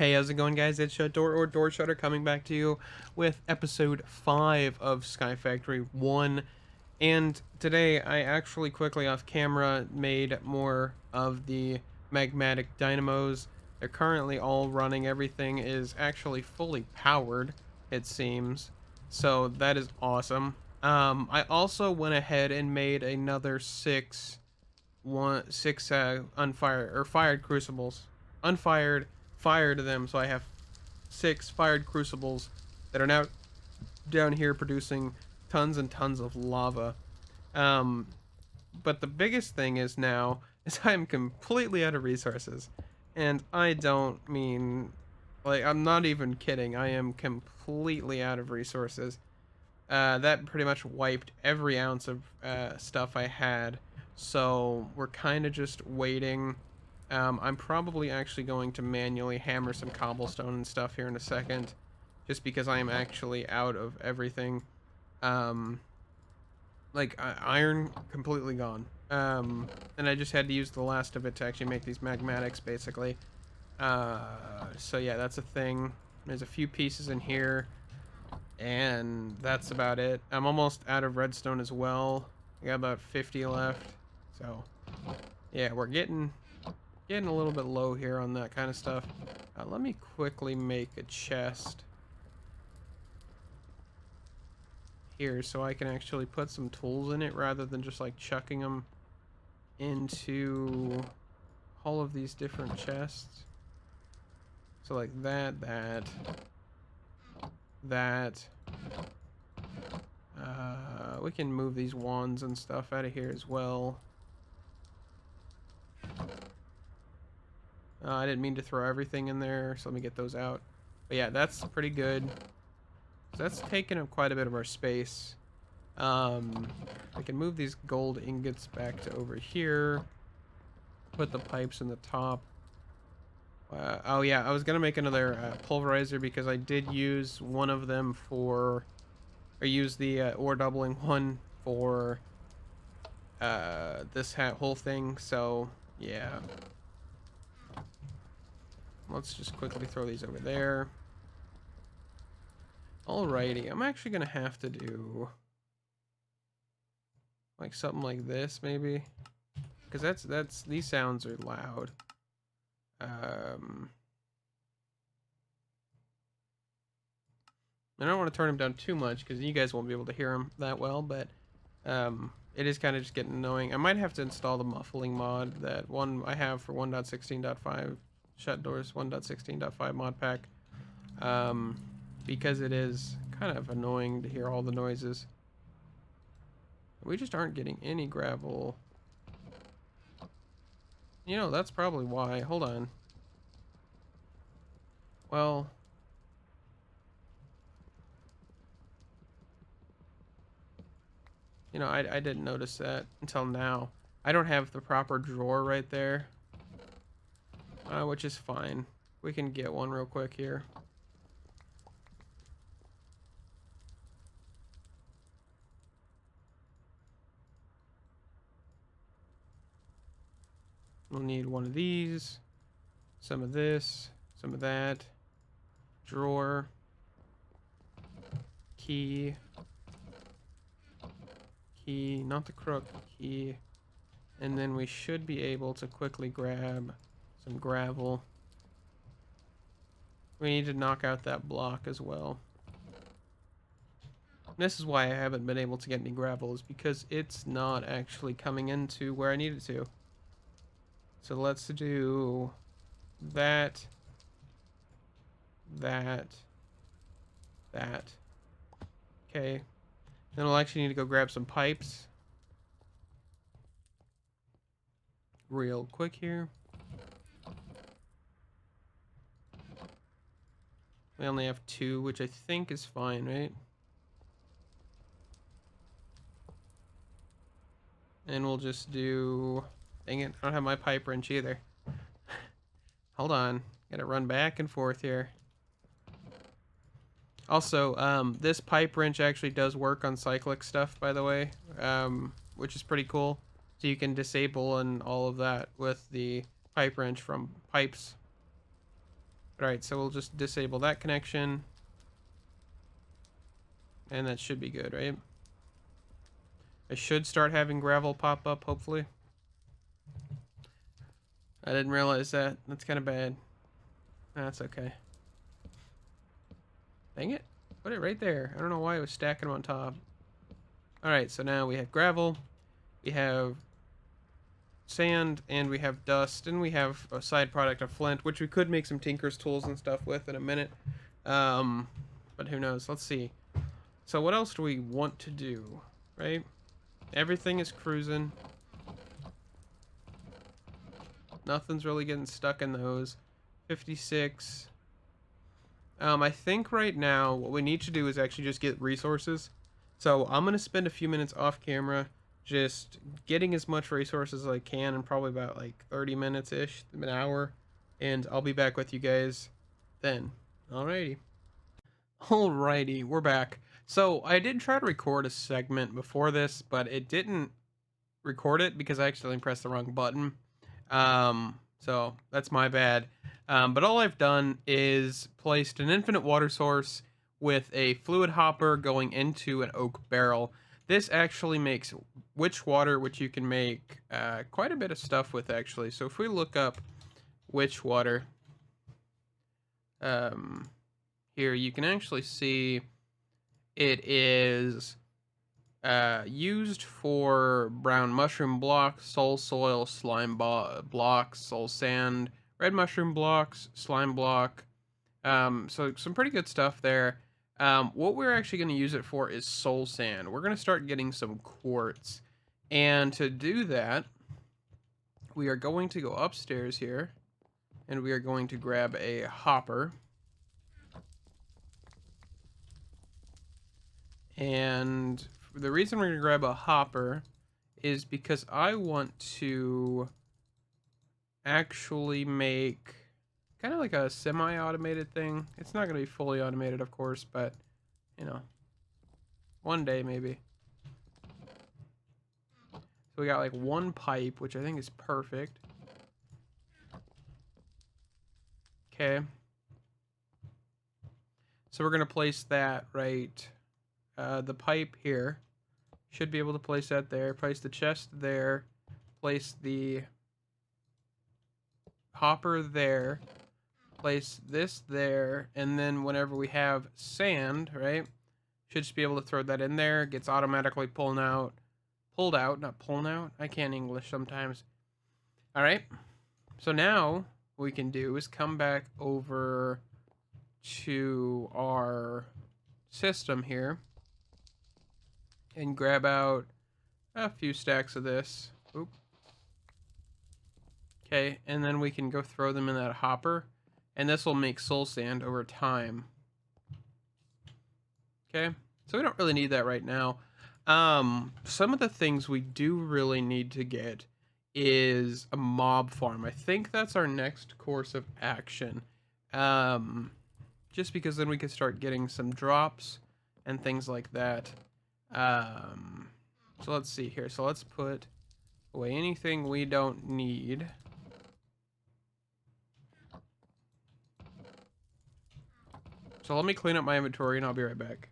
Hey, how's it going, guys? It's Doorshutter coming back to you with episode 5 of Skyfactory One. And today I actually quickly off camera made more of the magmatic dynamos. They're currently all running. Everything is actually fully powered, it seems. So that is awesome. I also went ahead and made another six unfired or fired crucibles. Unfired, fired them, so I have 6 fired crucibles that are now down here producing tons and tons of lava. Um, but the biggest thing is now is I'm completely out of resources, and I don't mean like I'm not even kidding. I am completely out of resources. That pretty much wiped every ounce of stuff I had. So we're kind of just waiting. I'm probably actually going to manually hammer some cobblestone and stuff here in a second, just because I am actually out of everything. Um, iron completely gone. And I just had to use the last of it to actually make these magmatics, basically. So yeah, that's a thing. There's a few pieces in here, and that's about it. I'm almost out of redstone as well. I got about 50 left. So yeah, we're getting a little bit low here on that kind of stuff. Let me quickly make a chest here so I can actually put some tools in it rather than just like chucking them into all of these different chests. So like that. We can move these wands and stuff out of here as well. I didn't mean to throw everything in there, so let me get those out. But yeah, that's pretty good. So that's taking up quite a bit of our space. I can move these gold ingots back to over here. Put the pipes in the top. Oh yeah, I was gonna make another pulverizer because I did use one of them for, or use the ore doubling one for this whole thing. So yeah. Let's just quickly throw these over there. Alrighty, I'm actually gonna have to do like something like this maybe, because that's these sounds are loud. I don't want to turn them down too much because you guys won't be able to hear them that well, but it is kind of just getting annoying. I might have to install the muffling mod, that one I have for 1.16.5 shut doors 1.16.5 mod pack, because it is kind of annoying to hear all the noises. We just aren't getting any gravel. You know, that's probably why. Hold on. Well, you know, I didn't notice that until now. I don't have the proper drawer right there, which is fine. We can get one real quick here. We'll need one of these, some of this, some of that, drawer, key, not the crook, key, and then we should be able to quickly grab some gravel. We need to knock out that block as well. This is why I haven't been able to get any gravel, is because it's not actually coming into where I need it to. So let's do that. Okay. Then we'll actually need to go grab some pipes. Real quick here. We only have 2, which I think is fine, right? And we'll just do... Dang it, I don't have my pipe wrench either. Hold on. Gotta run back and forth here. Also, this pipe wrench actually does work on cyclic stuff, by the way, which is pretty cool. So you can disable and all of that with the pipe wrench from pipes. All right, so we'll just disable that connection. And that should be good, right? I should start having gravel pop up, hopefully. I didn't realize that. That's kind of bad. That's okay. Dang it. Put it right there. I don't know why it was stacking on top. Alright, so now we have gravel, we have sand, and we have dust, and we have a side product of flint, which we could make some tinker's tools and stuff with in a minute. But who knows? Let's see. So what else do we want to do, right? Everything is cruising. Nothing's really getting stuck in those. 56. I think right now what we need to do is actually just get resources. So I'm going to spend a few minutes off camera just getting as much resources as I can in probably about like 30 minutes-ish, an hour. And I'll be back with you guys then. Alrighty. Alrighty, we're back. So I did try to record a segment before this, but it didn't record it because I accidentally pressed the wrong button. So that's my bad. But all I've done is placed an infinite water source with a fluid hopper going into an oak barrel. This actually makes witch water, which you can make quite a bit of stuff with, actually. So if we look up witch water, here you can actually see it is used for brown mushroom blocks, soul soil, slime blocks, soul sand, red mushroom blocks, slime block. So some pretty good stuff there. What we're actually going to use it for is soul sand. We're going to start getting some quartz. And to do that, we are going to go upstairs here, and we are going to grab a hopper. And the reason we're going to grab a hopper is because I want to actually make kind of like a semi-automated thing. It's not going to be fully automated, of course, but, you know, one day maybe. So we got like one pipe, which I think is perfect. Okay. So we're going to place that right, the pipe here. Should be able to place that there. Place the chest there. Place the hopper there. Place this there. And then whenever we have sand, right, should just be able to throw that in there. It gets automatically pulled out. Not pulling out. I can't English sometimes. All right. So now what we can do is come back over to our system here and grab out a few stacks of this. Oop. Okay, and then we can go throw them in that hopper, and this will make soul sand over time. Okay, so we don't really need that right now. Some of the things we do really need to get is a mob farm. I think that's our next course of action. Just because then we can start getting some drops and things like that. So let's see here. So let's put away anything we don't need. So let me clean up my inventory and I'll be right back.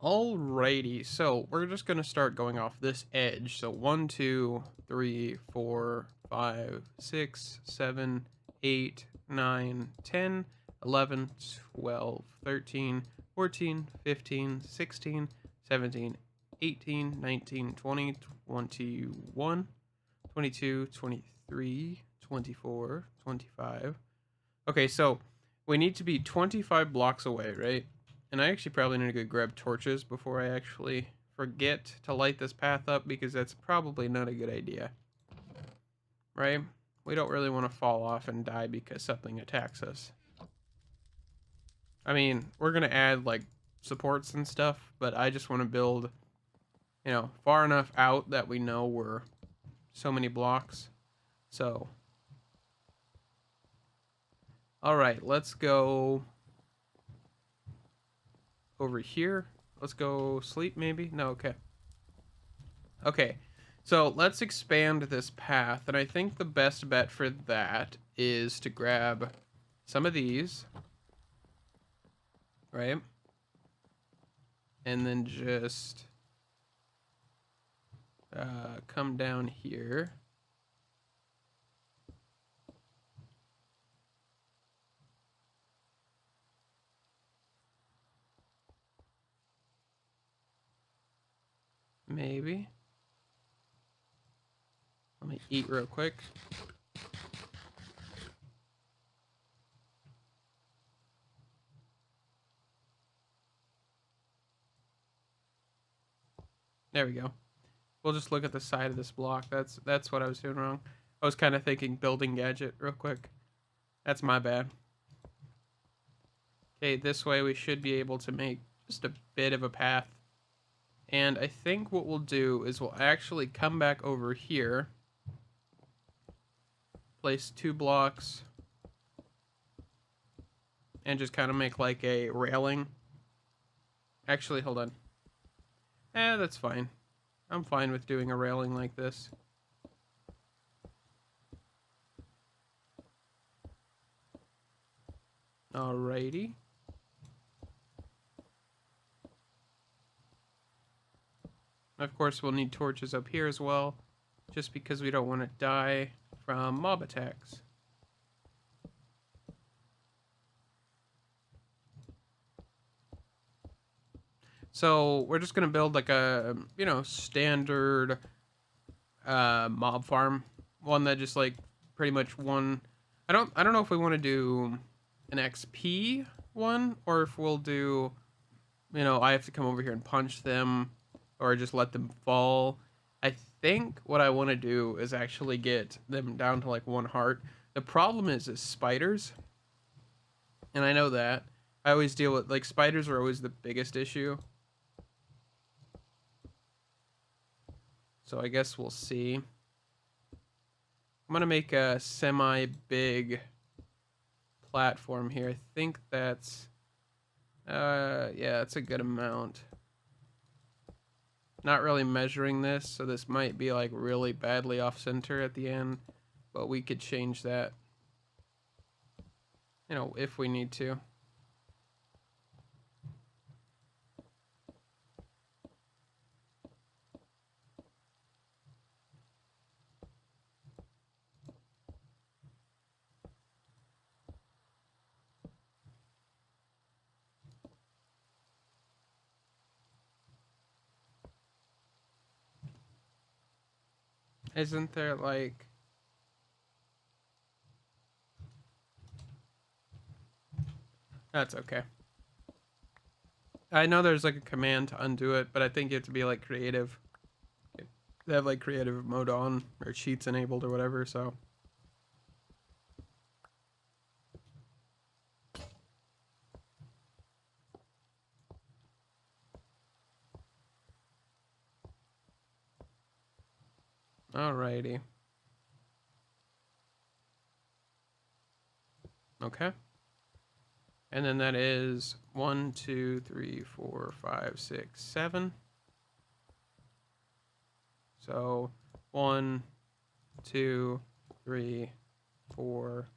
Alrighty, so we're just gonna start going off this edge. So 1, 2, 3, 4, 5, 6, 7, 8, 9, 10, 11, 12, 13, 14, 15, 16, 17, 18, 19, 20, 21, 22, 23, 24, 25. Okay, so we need to be 25 blocks away, right? And I actually probably need to go grab torches before I actually forget to light this path up, because that's probably not a good idea. Right? We don't really want to fall off and die because something attacks us. I mean, we're going to add like supports and stuff, but I just want to build, you know, far enough out that we know we're so many blocks. So, all right, let's go over here. Let's go sleep maybe. No, okay. Okay, so let's expand this path, and I think the best bet for that is to grab some of these, right? And then just come down here. Maybe. Let me eat real quick. There we go. We'll just look at the side of this block. That's what I was doing wrong. I was kind of thinking building gadget real quick. That's my bad. Okay, this way we should be able to make just a bit of a path. And I think what we'll do is we'll actually come back over here. Place 2 blocks. And just kind of make like a railing. Actually, hold on. That's fine. I'm fine with doing a railing like this. Alrighty. Of course, we'll need torches up here as well, just because we don't want to die from mob attacks. So we're just gonna build like a, you know, standard mob farm, one that just like pretty much one. I don't know if we want to do an XP one or if we'll do, you know, I have to come over here and punch them or just let them fall. I think what I want to do is actually get them down to like 1 heart. The problem is spiders, and I know that. I always deal with, like, spiders are always the biggest issue. So I guess we'll see. I'm going to make a semi-big platform here. I think that's, yeah, that's a good amount. Not really measuring this, so this might be like really badly off center at the end, but we could change that, you know, if we need to. Isn't there like... That's okay. I know there's like a command to undo it, but I think you have to be like creative. They have like creative mode on or cheats enabled or whatever, so. Alrighty. Okay. And then that is 1, 2, 3, 4, 5, 6, 7. So 1, 2, 3, 4,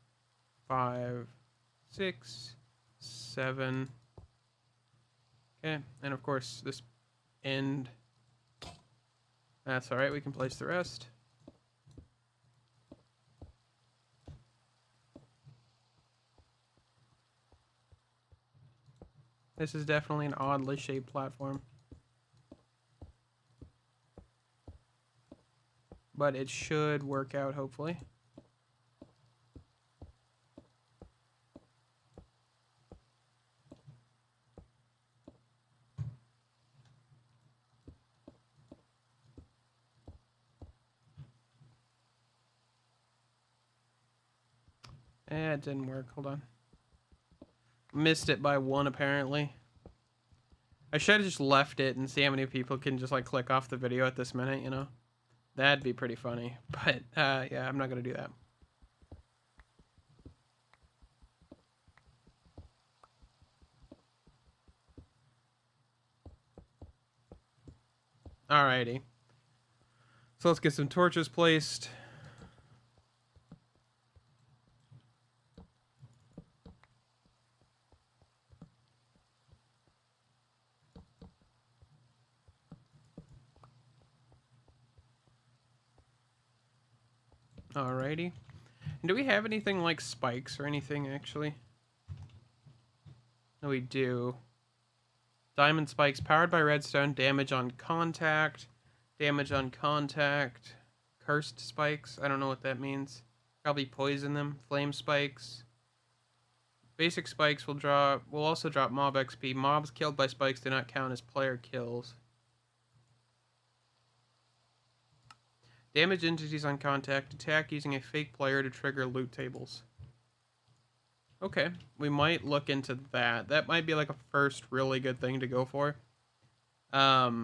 5, 6, 7. Okay, and of course this end. That's all right. We can place the rest. This is definitely an oddly shaped platform. But it should work out, hopefully. It didn't work. Hold on. Missed it by 1, apparently. I should have just left it and see how many people can just like click off the video at this minute, you know? That'd be pretty funny. But yeah, I'm not gonna do that. Alrighty. So let's get some torches placed. Alrighty. And do we have anything like spikes or anything, actually? No, we do. Diamond spikes powered by redstone. Damage on contact. Damage on contact. Cursed spikes. I don't know what that means. Probably poison them. Flame spikes. Basic spikes will also drop mob XP. Mobs killed by spikes do not count as player kills. Damage entities on contact. Attack using a fake player to trigger loot tables. Okay, we might look into that. That might be like a first really good thing to go for. How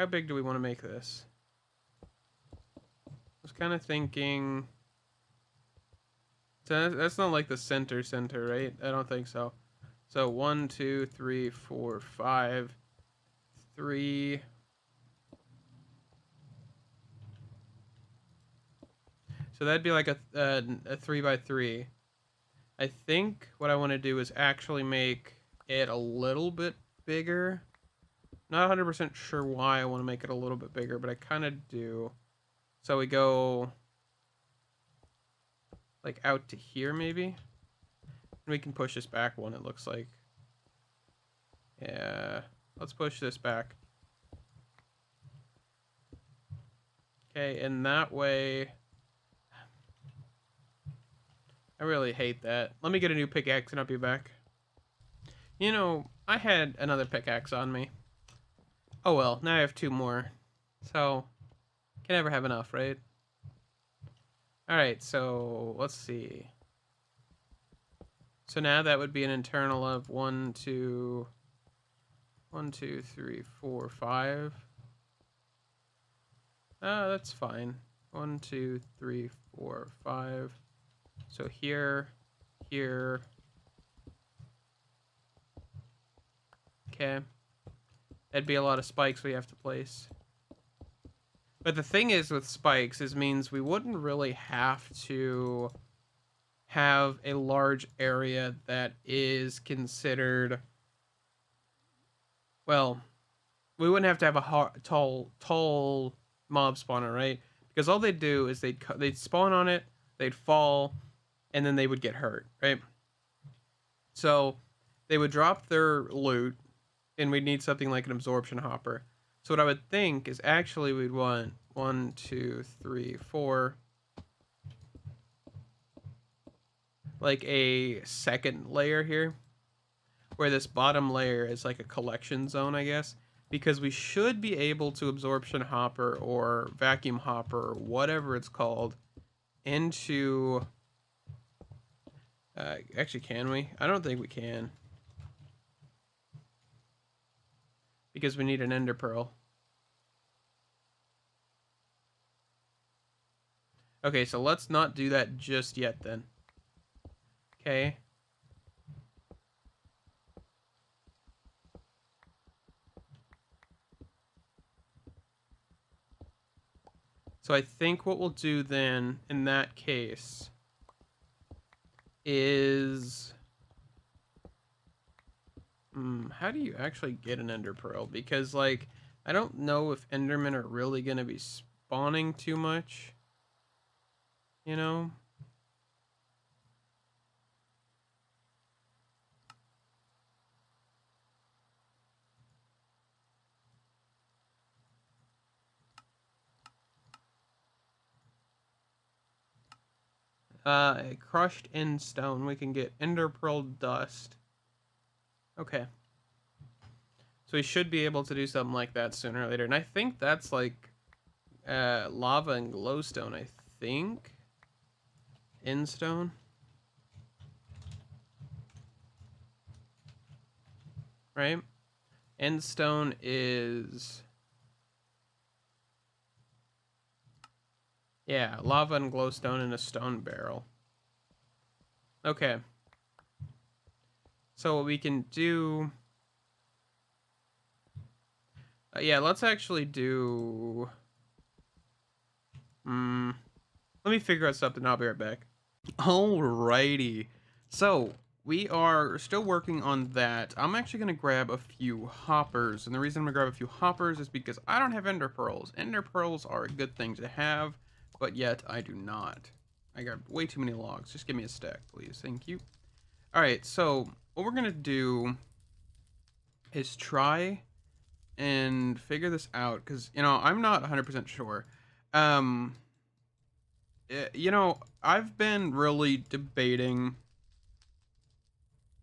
big do we want to make this? I was kind of thinking... So that's not like the center, right? I don't think so. So 1, 2, 3, 4, 5, 3... So that'd be like a 3x3. I think what I want to do is actually make it a little bit bigger. Not 100% sure why I want to make it a little bit bigger, but I kind of do. So we go like out to here maybe. And we can push this back one, it looks like. Yeah, let's push this back. Okay, and that way... I really hate that. Let me get a new pickaxe and I'll be back. You know, I had another pickaxe on me. Oh well, now I have 2 more. So, can never have enough, right? Alright, so let's see. So now that would be an internal of 1, 2, 3, 4, 5. That's fine. 1, 2, 3, 4, 5. So here, here. Okay. That'd be a lot of spikes we have to place. But the thing is with spikes is means we wouldn't really have to have a large area that is considered... Well, we wouldn't have to have a tall mob spawner, right? Because all they'd do is they'd spawn on it, they'd fall, and then they would get hurt, right? So they would drop their loot, and we'd need something like an absorption hopper. So what I would think is actually we'd want 1, 2, 3, 4, like a second layer here, where this bottom layer is like a collection zone, I guess, because we should be able to absorption hopper or vacuum hopper or whatever it's called into... actually, can we? I don't think we can. Because we need an ender pearl. Okay, so let's not do that just yet then. Okay. So I think what we'll do then, in that case, is... how do you actually get an ender pearl? Because, like, I don't know if endermen are really going to be spawning too much. You know? Crushed end stone. We can get ender pearl dust. Okay. So we should be able to do something like that sooner or later. And I think that's like lava and glowstone, I think. End stone. Right? End stone is... Yeah, lava and glowstone in a stone barrel. Okay. So what we can do... yeah, let's actually do... let me figure out something. I'll be right back. Alrighty. So, we are still working on that. I'm actually going to grab a few hoppers. And the reason I'm going to grab a few hoppers is because I don't have ender pearls. Ender pearls are a good thing to have, but yet I do not. I got way too many logs. Just give me a stack, please. Thank you. Alright, so what we're gonna do is try and figure this out, because, you know, I'm not 100% sure. You know, I've been really debating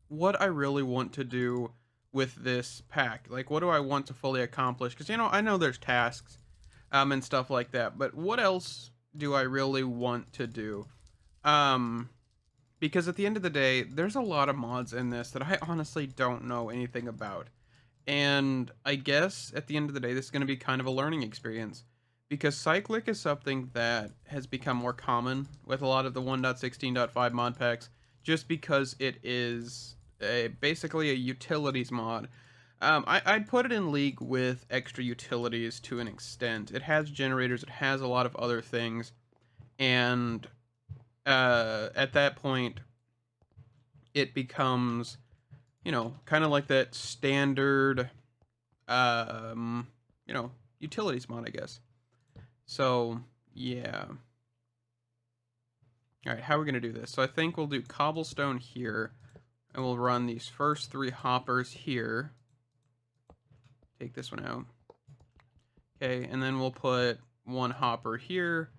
what I really want to do with this pack. Like, what do I want to fully accomplish? Because, you know, I know there's tasks, and stuff like that, but what else do I really want to do? Um, because at the end of the day, there's a lot of mods in this that I honestly don't know anything about. And I guess at the end of the day, this is going to be kind of a learning experience, because cyclic is something that has become more common with a lot of the 1.16.5 mod packs, just because it is basically a utilities mod. I'd put it in league with extra utilities to an extent. It has generators, it has a lot of other things, and at that point, it becomes, you know, kind of like that standard, you know, utilities mod, I guess. So, yeah. Alright, how are we going to do this? So I think we'll do cobblestone here, and we'll run these first 3 hoppers here. Take this one out. Okay, and then we'll put 1 hopper here,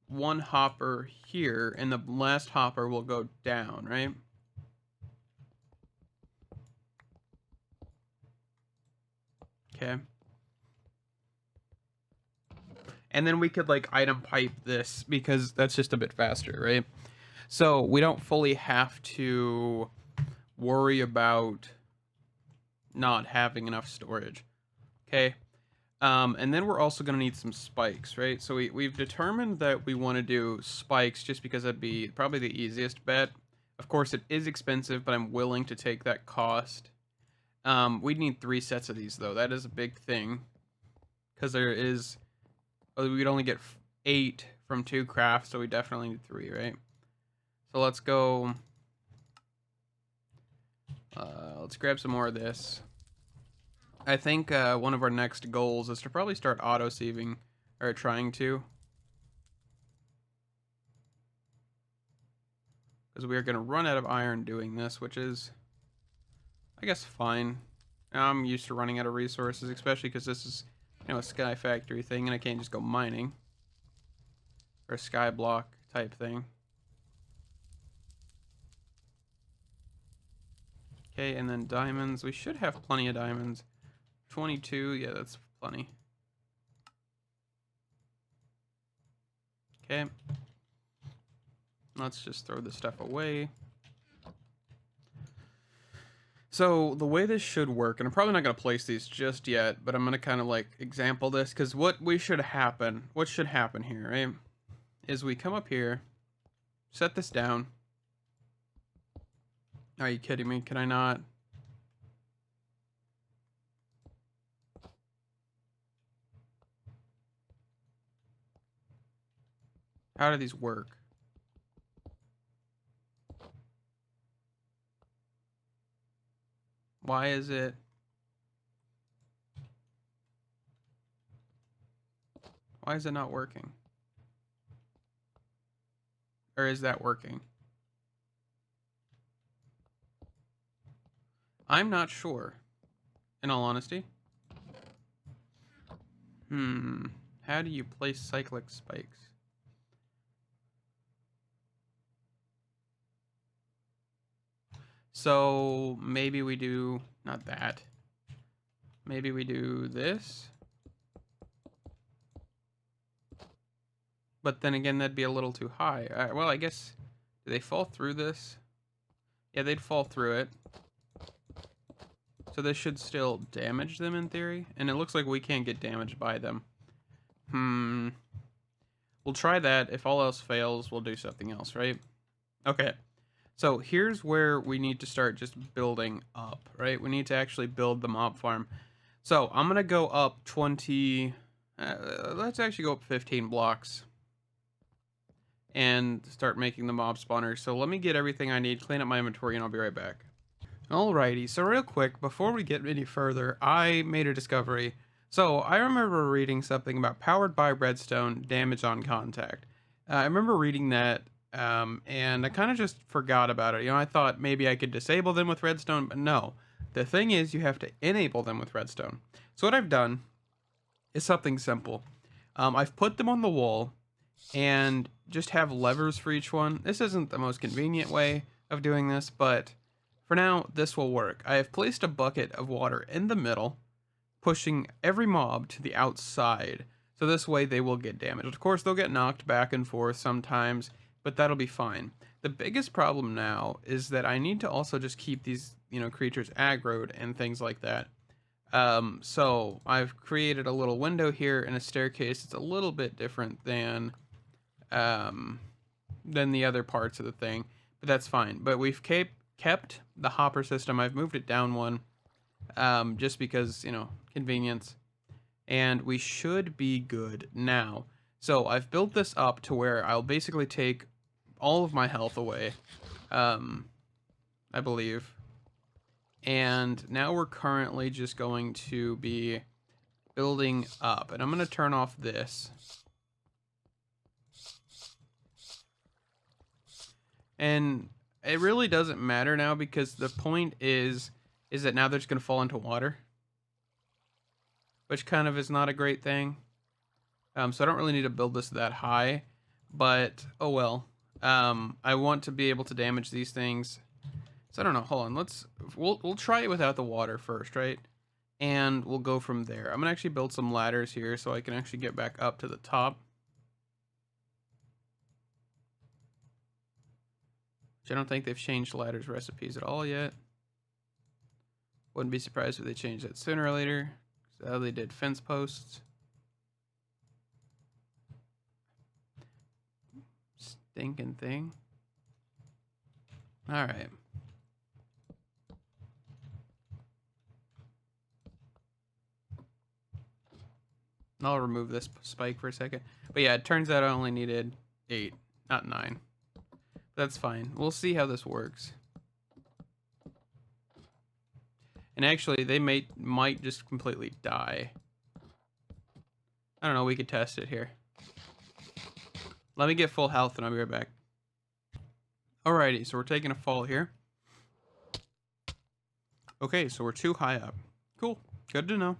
1 hopper here, and the last hopper will go down, right? Okay. And then we could, like, item pipe this, because that's just a bit faster, right? So we don't fully have to worry about not having enough storage. Okay. And then we're also going to need some spikes, right? So we've determined that we want to do spikes just because that'd be probably the easiest bet. Of course, it is expensive, but I'm willing to take that cost. We'd need 3 sets of these, though. That is a big thing, because there is... we'd only get 8 from 2 crafts, so we definitely need 3, right? So let's go... let's grab some more of this. I think one of our next goals is to probably start auto-sieving, or trying to. Because we are going to run out of iron doing this, which is, I guess, fine. I'm used to running out of resources, especially because this is, you know, a Skyfactory thing, and I can't just go mining. Or a skyblock type thing. Okay, and then diamonds. We should have plenty of diamonds. 22, yeah, that's plenty. Okay. Let's just throw this stuff away. So the way this should work, and I'm probably not going to place these just yet, but I'm going to kind of like example this, because what should happen here, right, is we come up here, set this down. Are you kidding me? Can I not? How do these work? Why is it? Why is it not working? Or is that working? I'm not sure, in all honesty. How do you place cyclic spikes? So maybe we do, not that. Maybe we do this. But then again, that'd be a little too high. Well, I guess, do they fall through this? Yeah, they'd fall through it. So this should still damage them in theory. And it looks like we can't get damaged by them. We'll try that. If all else fails, we'll do something else, right? Okay. So here's where we need to start just building up, right? We need to actually build the mob farm. So I'm going to go up 20... let's actually go up 15 blocks. And start making the mob spawners. So let me get everything I need, clean up my inventory, and I'll be right back. Alrighty, so real quick, before we get any further, I made a discovery. So I remember reading something about powered by redstone, damage on contact. I remember reading that, and I kind of just forgot about it. You know, I thought maybe I could disable them with redstone, but no. The thing is, you have to enable them with redstone. So what I've done is something simple. I've put them on the wall and just have levers for each one. This isn't the most convenient way of doing this, but for now, this will work. I have placed a bucket of water in the middle, pushing every mob to the outside. So this way they will get damaged. Of course, they'll get knocked back and forth sometimes, but that'll be fine. The biggest problem now is that I need to also just keep these, creatures aggroed and things like that. So I've created a little window here and a staircase. It's a little bit different um, than the other parts of the thing, but that's fine. But we've kept the hopper system. I've moved it down one, just because, convenience. And we should be good now. So I've built this up to where I'll basically take all of my health away, I believe. And now we're currently just going to be building up. And I'm going to turn off this. And it really doesn't matter now because the point is that now they're just going to fall into water, which kind of is not a great thing. So I don't really need to build this that high, but oh well. I want to be able to damage these things. So I don't know. Hold on. We'll try it without the water first, right? And we'll go from there. I'm gonna actually build some ladders here so I can actually get back up to the top. Which I don't think they've changed ladders recipes at all yet. Wouldn't be surprised if they changed that sooner or later. So they did fence posts. Stinking thing. All right. I'll remove this spike for a second. But yeah, it turns out I only needed 8, not 9. That's fine. We'll see how this works. And actually, they might just completely die. I don't know, we could test it here. Let me get full health and I'll be right back. Alrighty, so we're taking a fall here. Okay, so we're too high up. Cool, good to know.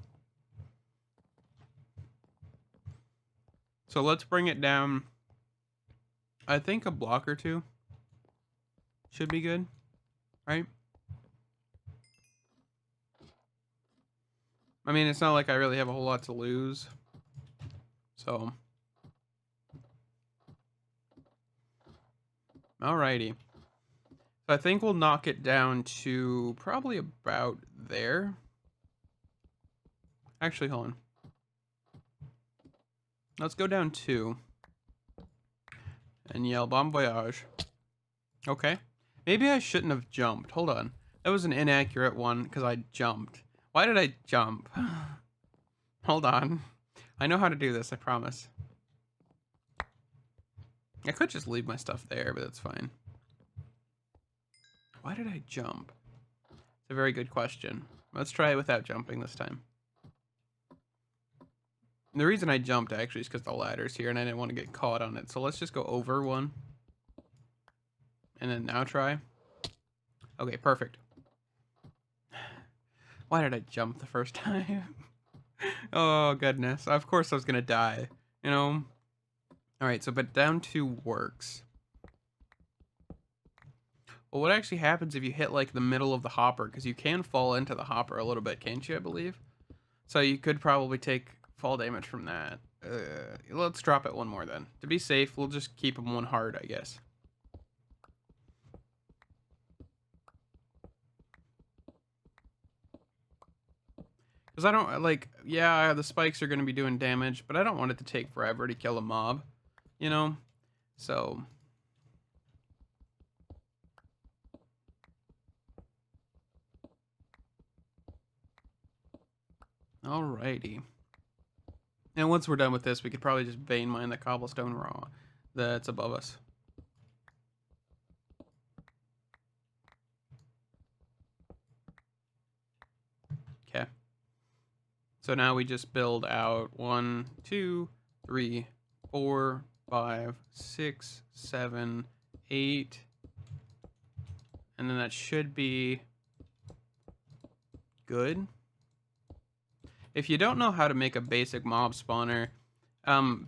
So let's bring it down. I think a block or two should be good, right? I mean, it's not like I really have a whole lot to lose. So. Alrighty. So I think we'll knock it down to probably about there. Actually, hold on. Let's go down 2. And yell bon voyage. Okay. Maybe I shouldn't have jumped. Hold on. That was an inaccurate one because I jumped. Why did I jump? Hold on. I know how to do this, I promise. I could just leave my stuff there, but that's fine. Why did I jump? It's a very good question. Let's try it without jumping this time. And the reason I jumped actually is because the ladder's here and I didn't want to get caught on it. So let's just go over one. And then now try. Okay, perfect. Why did I jump the first time? Oh, goodness. Of course I was going to die, you know? Alright, so but down 2 works. Well, what actually happens if you hit, like, the middle of the hopper? Because you can fall into the hopper a little bit, can't you, I believe? So you could probably take fall damage from that. Let's drop it one more then. To be safe, we'll just keep them 1 hard, I guess. Because I don't, like, yeah, the spikes are going to be doing damage, but I don't want it to take forever to kill a mob, you know? So. Alrighty. And once we're done with this, we could probably just vein mine the cobblestone raw that's above us. Okay. So now we just build out 1, 2, 3, 4, 5, 6, 7, 8. And then that should be good. If you don't know how to make a basic mob spawner,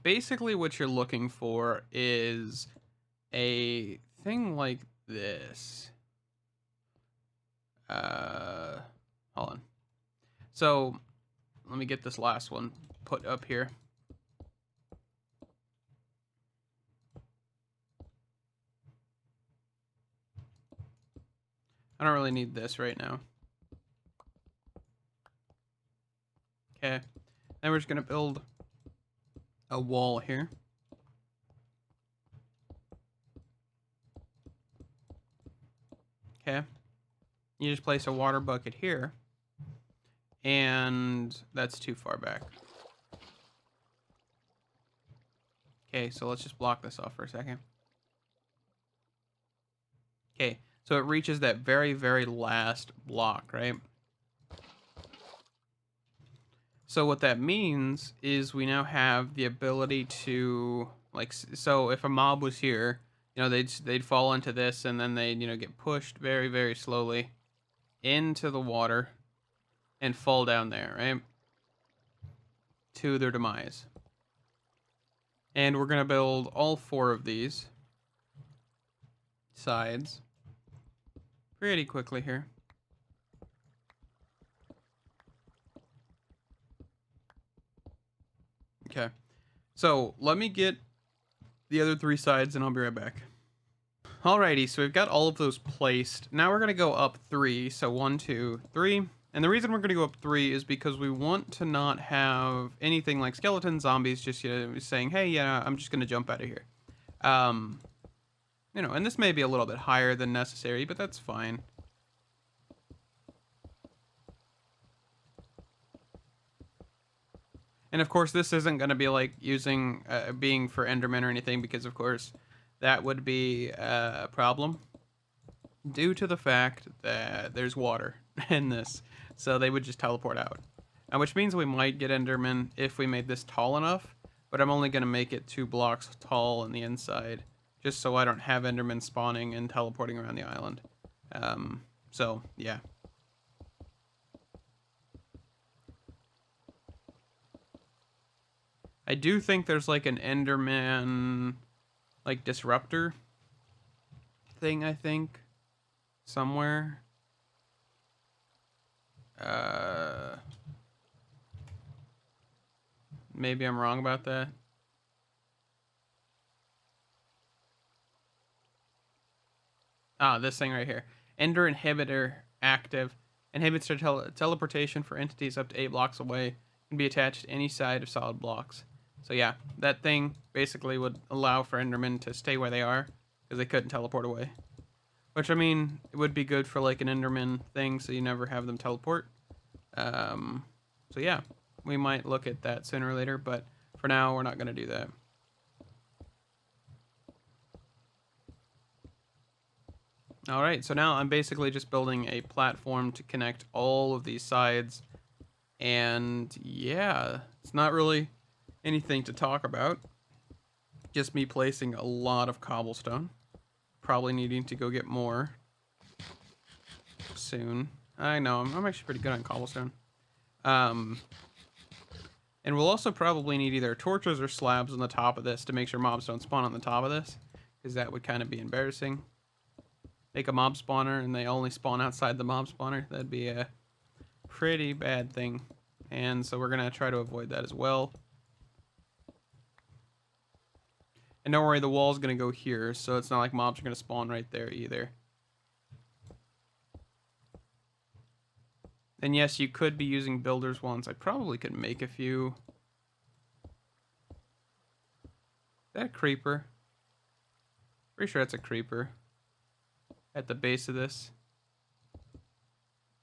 basically what you're looking for is a thing like this. Hold on. So let me get this last one put up here. I don't really need this right now. Okay. Then we're just gonna build a wall here. Okay. You just place a water bucket here. And that's too far back. Okay, so let's just block this off for a second. Okay, so it reaches that very, very last block, right? So what that means is we now have the ability to, like, so if a mob was here, you know, they'd fall into this, and then they'd, you know, get pushed very, very slowly into the water and fall down there, right? To their demise. And we're going to build all 4 of these sides pretty quickly here. Okay. So let me get the other 3 sides and I'll be right back. Alrighty, so we've got all of those placed. Now we're going to go up 3. So 1, 2, 3. And the reason we're going to go up 3 is because we want to not have anything like skeleton zombies just, you know, saying, hey, yeah, I'm just going to jump out of here. You know, and this may be a little bit higher than necessary, but that's fine. And of course, this isn't going to be like using being for Enderman or anything, because of course that would be a problem due to the fact that there's water in this. So they would just teleport out. Which means we might get Enderman if we made this tall enough, but I'm only going to make it 2 blocks tall on the inside, just so I don't have Enderman spawning and teleporting around the island. So, yeah. I do think there's like an Enderman, like, disruptor thing, I think, somewhere. Maybe I'm wrong about that. Ah, this thing right here. Ender inhibitor active. Inhibits teleportation for entities up to 8 blocks away. Can be attached to any side of solid blocks. So yeah, that thing basically would allow for Endermen to stay where they are, because they couldn't teleport away. Which, I mean, it would be good for like an Enderman thing, so you never have them teleport. So yeah, we might look at that sooner or later, but for now, we're not going to do that. Alright, so now I'm basically just building a platform to connect all of these sides. And yeah, it's not really anything to talk about. Just me placing a lot of cobblestone. Probably needing to go get more soon. I know, I'm actually pretty good on cobblestone. And we'll also probably need either torches or slabs on the top of this to make sure mobs don't spawn on the top of this, because that would kind of be embarrassing. Make a mob spawner and they only spawn outside the mob spawner. That'd be a pretty bad thing. And so we're going to try to avoid that as well. And don't worry, the wall's going to go here, so it's not like mobs are going to spawn right there either. And yes, you could be using builder's wands. I probably could make a few. Is that a creeper? Pretty sure that's a creeper. At the base of this.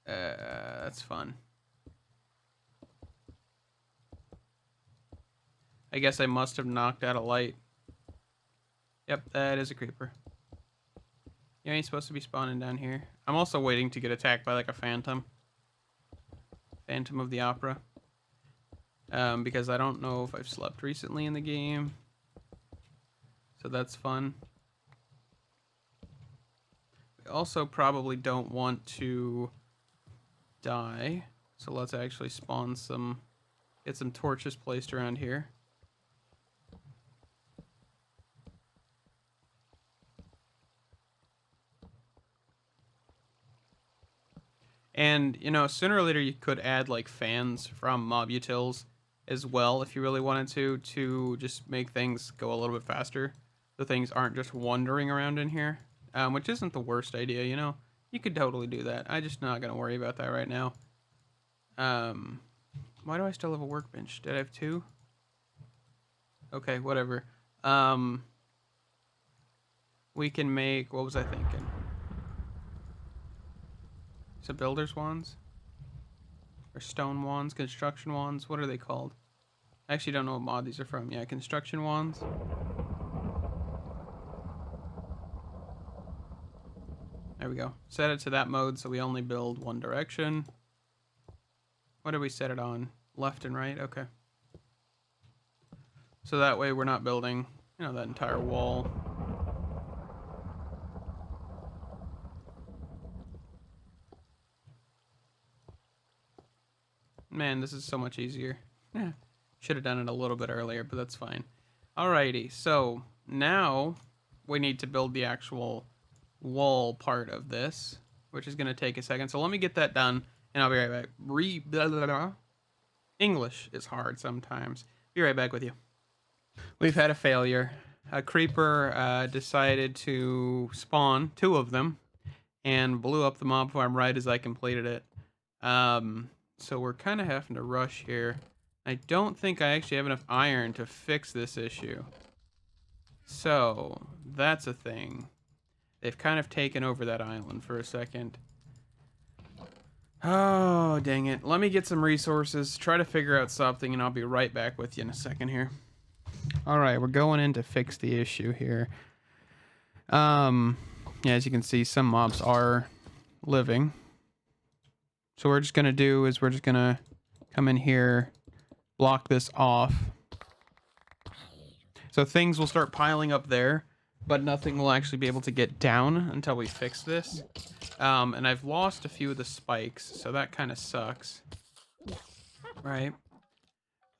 That's fun. I guess I must have knocked out a light. Yep, that is a creeper. You ain't supposed to be spawning down here. I'm also waiting to get attacked by like a phantom. Phantom of the Opera. because I don't know if I've slept recently in the game. So that's fun. We also probably don't want to die. So let's actually spawn some, get some torches placed around here. And, you know, sooner or later you could add like fans from mob utils as well if you really wanted to just make things go a little bit faster. So things aren't just wandering around in here, which isn't the worst idea, you know. You could totally do that. I'm just not going to worry about that right now. Why do I still have a workbench? Did I have two? Okay, whatever. We can make, what was I thinking? So builder's wands? Or stone wands, construction wands, what are they called? I actually don't know what mod these are from. Yeah, construction wands. There we go. Set it to that mode so we only build one direction. What did we set it on? Left and right? Okay. So that way we're not building, you know, that entire wall. Man, this is so much easier. Yeah. Should have done it a little bit earlier, but that's fine. Alrighty, so now we need to build the actual wall part of this, which is going to take a second. So let me get that done, and I'll be right back. English is hard sometimes. Be right back with you. We've had a failure. A creeper decided to spawn, 2 of them, and blew up the mob farm right as I completed it. So we're kind of having to rush here. I don't think I actually have enough iron to fix this issue. So that's a thing. They've kind of taken over that island for a second. Oh, dang it. Let me get some resources, try to figure out something, and I'll be right back with you in a second here. All right, we're going in to fix the issue here. Yeah, as you can see, some mobs are living. So what we're just going to do is we're just going to come in here, block this off. So things will start piling up there, but nothing will actually be able to get down until we fix this. And I've lost a few of the spikes, so that kind of sucks. Right?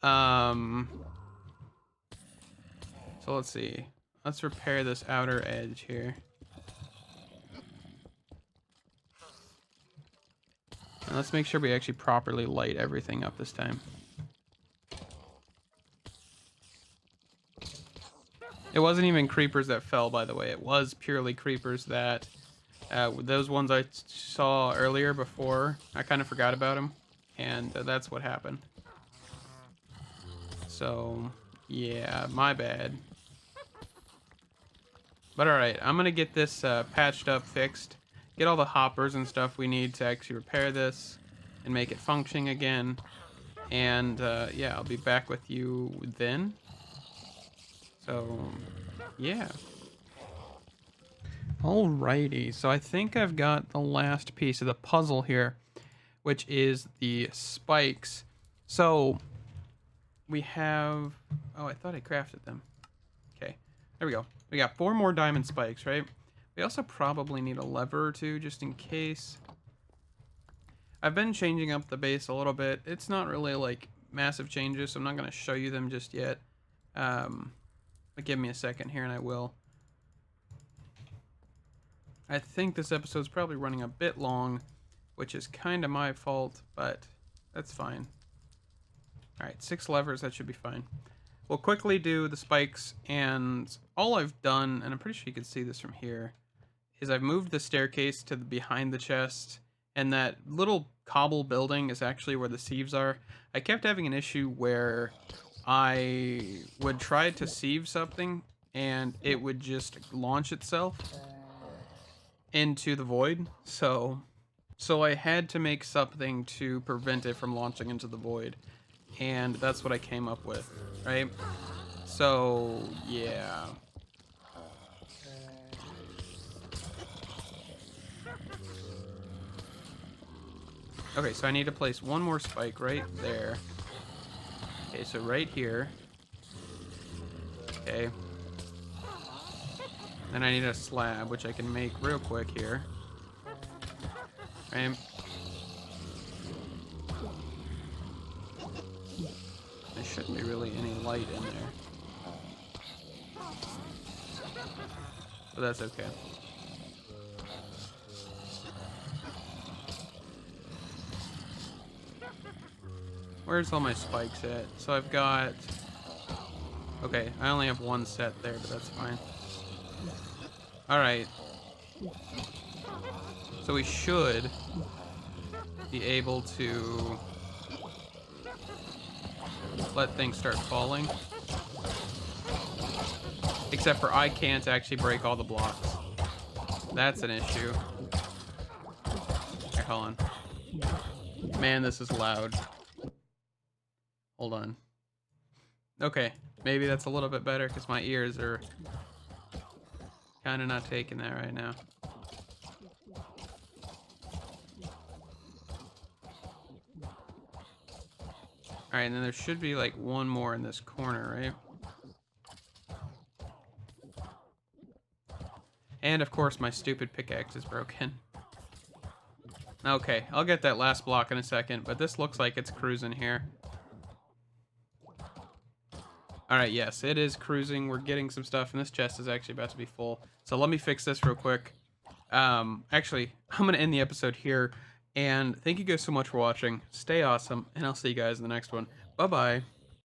So let's see. Let's repair this outer edge here. And let's make sure we actually properly light everything up this time. It wasn't even creepers that fell, by the way. It was purely creepers that... those ones I saw earlier before, I kind of forgot about them. And that's what happened. So, yeah, my bad. But alright, I'm going to get this patched up, fixed. Get all the hoppers and stuff we need to actually repair this and make it functioning again. And yeah, I'll be back with you then. So, yeah. Alrighty, so I think I've got the last piece of the puzzle here, which is the spikes. So, we have... Oh, I thought I crafted them. Okay, there we go. We got 4 more diamond spikes, right? We also probably need a lever or 2 just in case. I've been changing up the base a little bit. It's not really like massive changes, so I'm not going to show you them just yet. But give me a second here and I will. I think this episode's probably running a bit long, which is kind of my fault, but that's fine. Alright, 6 levers, that should be fine. We'll quickly do the spikes, and all I've done, and I'm pretty sure you can see this from here, is I've moved the staircase to the behind the chest, and that little cobble building is actually where the sieves are. I kept having an issue where I would try to sieve something, and it would just launch itself into the void, so I had to make something to prevent it from launching into the void. And that's what I came up with, right? So, yeah. Okay, so I need to place 1 more spike right there. Okay, so right here. Okay. Then I need a slab, which I can make real quick here. Right. There shouldn't be really any light in there. But that's okay. Where's all my spikes at? So I've got... Okay, I only have one set there, but that's fine. Alright. So we should be able to let things start falling. Except for I can't actually break all the blocks. That's an issue. Here, hold on. Man, this is loud. Hold on. Okay, maybe that's a little bit better because my ears are kind of not taking that right now. Alright, and then there should be like one more in this corner, right? And of course my stupid pickaxe is broken. Okay, I'll get that last block in a second, but this looks like it's cruising here. Alright, yes, it is cruising. We're getting some stuff, and this chest is actually about to be full. So let me fix this real quick. Actually, I'm going to end the episode here, and thank you guys so much for watching. Stay awesome, and I'll see you guys in the next one. Bye-bye.